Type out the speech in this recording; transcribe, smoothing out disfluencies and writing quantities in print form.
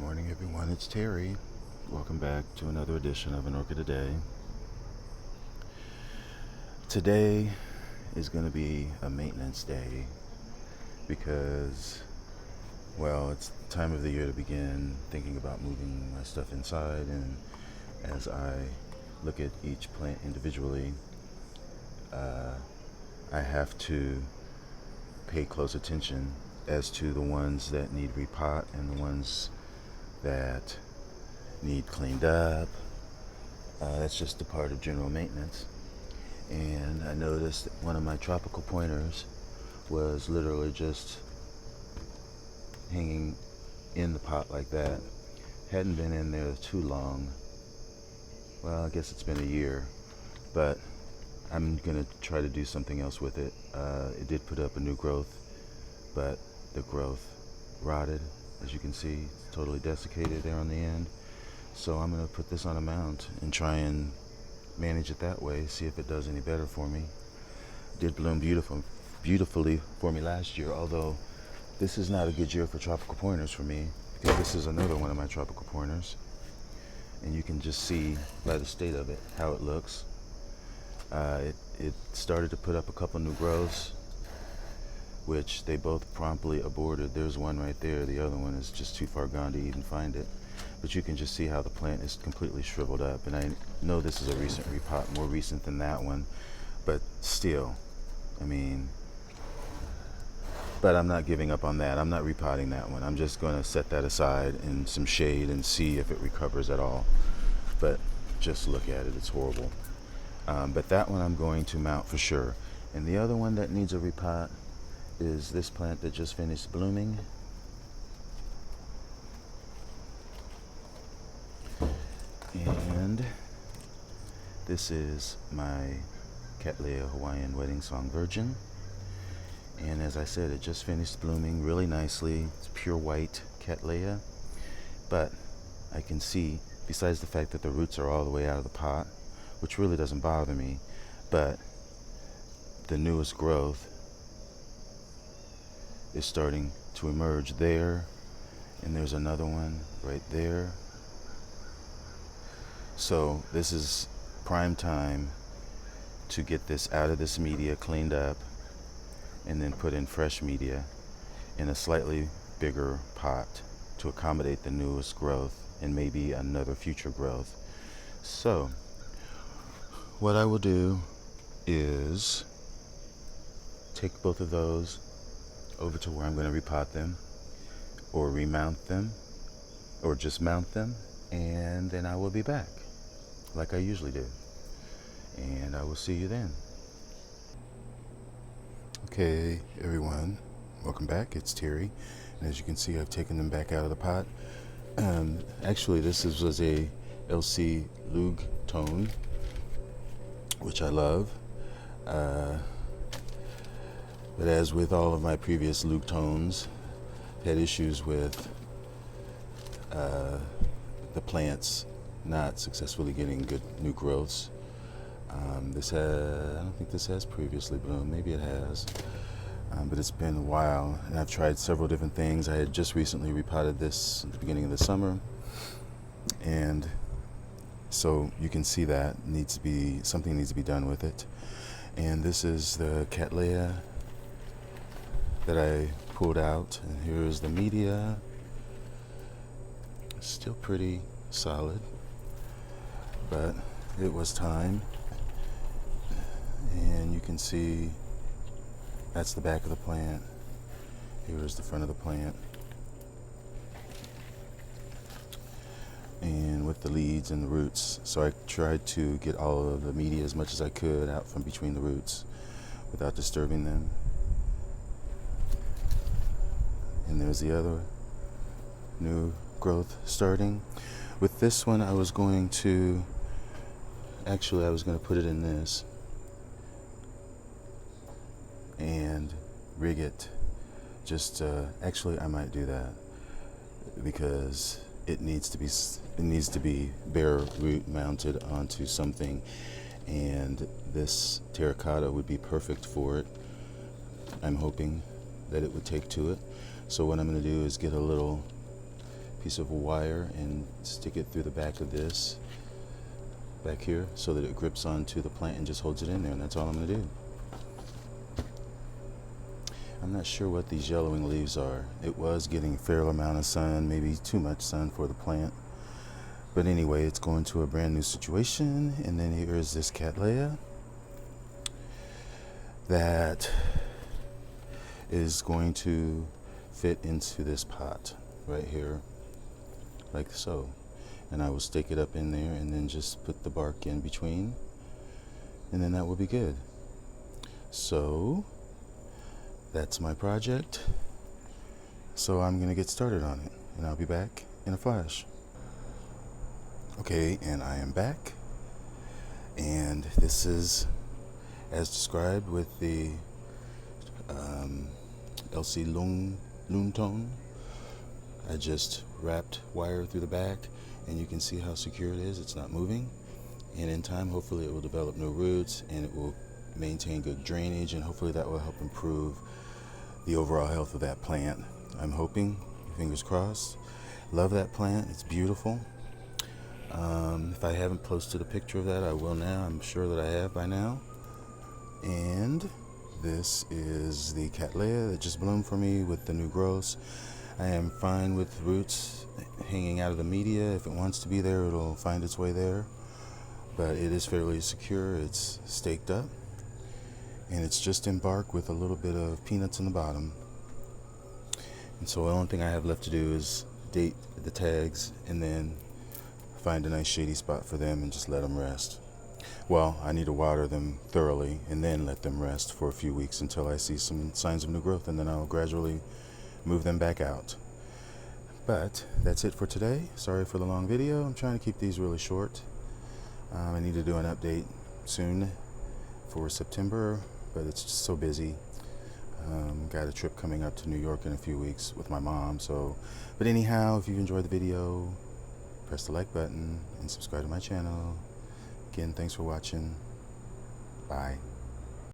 morning, everyone. It's Terry. Welcome back to another edition of An Orchid a Day. Today is going to be a maintenance day because, well, it's the time of the year to begin thinking about moving my stuff inside, and as I look at each plant individually, I have to pay close attention as to the ones that need repot and the ones that need cleaned up. That's just a part of general maintenance. And I noticed that one of my tropical pointers was literally just hanging in the pot like that. Hadn't been in there too long. Well, I guess it's been a year, but I'm gonna try to do something else with it. It did put up a new growth, but the growth rotted, as you can see. It's totally desiccated there on the end. So I'm gonna put this on a mount and try and manage it that way, see if it does any better for me. It did bloom beautifully for me last year, although this is not a good year for tropical pointers for me, because this is another one of my tropical pointers, and you can just see by the state of it how it looks. It started to put up a couple new growths, which they both promptly aborted. There's one right there. The other one is just too far gone to even find it. But you can just see how the plant is completely shriveled up. And I know this is a recent repot, more recent than that one, but still, I mean, but I'm not giving up on that. I'm not repotting that one. I'm just going to set that aside in some shade and see if it recovers at all. But just look at it. It's horrible. But that one I'm going to mount for sure. And the other one that needs a repot is this plant that just finished blooming. And this is my Cattleya Hawaiian Wedding Song Virgin. And as I said, it just finished blooming really nicely. It's pure white Cattleya. But I can see, besides the fact that the roots are all the way out of the pot, which really doesn't bother me, but the newest growth is starting to emerge there, and there's another one right there. So this is prime time to get this out of this media, cleaned up, and then put in fresh media in a slightly bigger pot to accommodate the newest growth and maybe another future growth. So what I will do is take both of those over to where I'm going to repot them, or remount them, or just mount them, and then I will be back like I usually do, and I will see you then. Okay, everyone, welcome back. It's Terry, and as you can see, I've taken them back out of the pot. Actually, this was a LC Lug tone, which I love. But as with all of my previous Lug tones, I've had issues with the plants not successfully getting good new growths. I don't think this has previously bloomed. Maybe it has, but it's been a while, and I've tried several different things. I had just recently repotted this at the beginning of the summer, and so you can see that something needs to be done with it. And this is the Cattleya that I pulled out, and here's the media. Still pretty solid, but it was time. And you can see that's the back of the plant. Here's the front of the plant, and with the leaves and the roots. So I tried to get all of the media as much as I could out from between the roots without disturbing them. And there's the other new growth starting. With this one, I was going to put it in this and rig it. Actually, I might do that because it needs to be bare root mounted onto something, and this terracotta would be perfect for it. I'm hoping that it would take to it. So what I'm going to do is get a little piece of wire and stick it through the back of this back here so that it grips onto the plant and just holds it in there, and that's all I'm going to do. I'm not sure what these yellowing leaves are. It was getting a fair amount of sun, maybe too much sun for the plant. But anyway, it's going to a brand new situation. And then here is this Cattleya that is going to fit into this pot right here, like so. And I will stick it up in there and then just put the bark in between, and then that will be good. So that's my project. So I'm gonna get started on it, and I'll be back in a flash. Okay, and I am back, and this is as described with the LC Loom Tone. I just wrapped wire through the back, and you can see how secure it is. It's not moving, and in time hopefully it will develop new roots and it will maintain good drainage, and hopefully that will help improve the overall health of that plant. I'm hoping, fingers crossed. Love that plant, it's beautiful. If I haven't posted a picture of that, I will now. I'm sure that I have by now. And this is the Cattleya that just bloomed for me with the new growths. I am fine with roots hanging out of the media. If it wants to be there, it'll find its way there. But it is fairly secure. It's staked up. And it's just in bark with a little bit of peanuts in the bottom. And so the only thing I have left to do is date the tags and then find a nice shady spot for them and just let them rest. Well, I need to water them thoroughly and then let them rest for a few weeks until I see some signs of new growth, and then I'll gradually move them back out. But that's it for today. Sorry for the long video. I'm trying to keep these really short. I need to do an update soon for September, but it's just so busy. Got a trip coming up to New York in a few weeks with my mom. But anyhow, if you've enjoyed the video, press the like button and subscribe to my channel. Again, thanks for watching. Bye.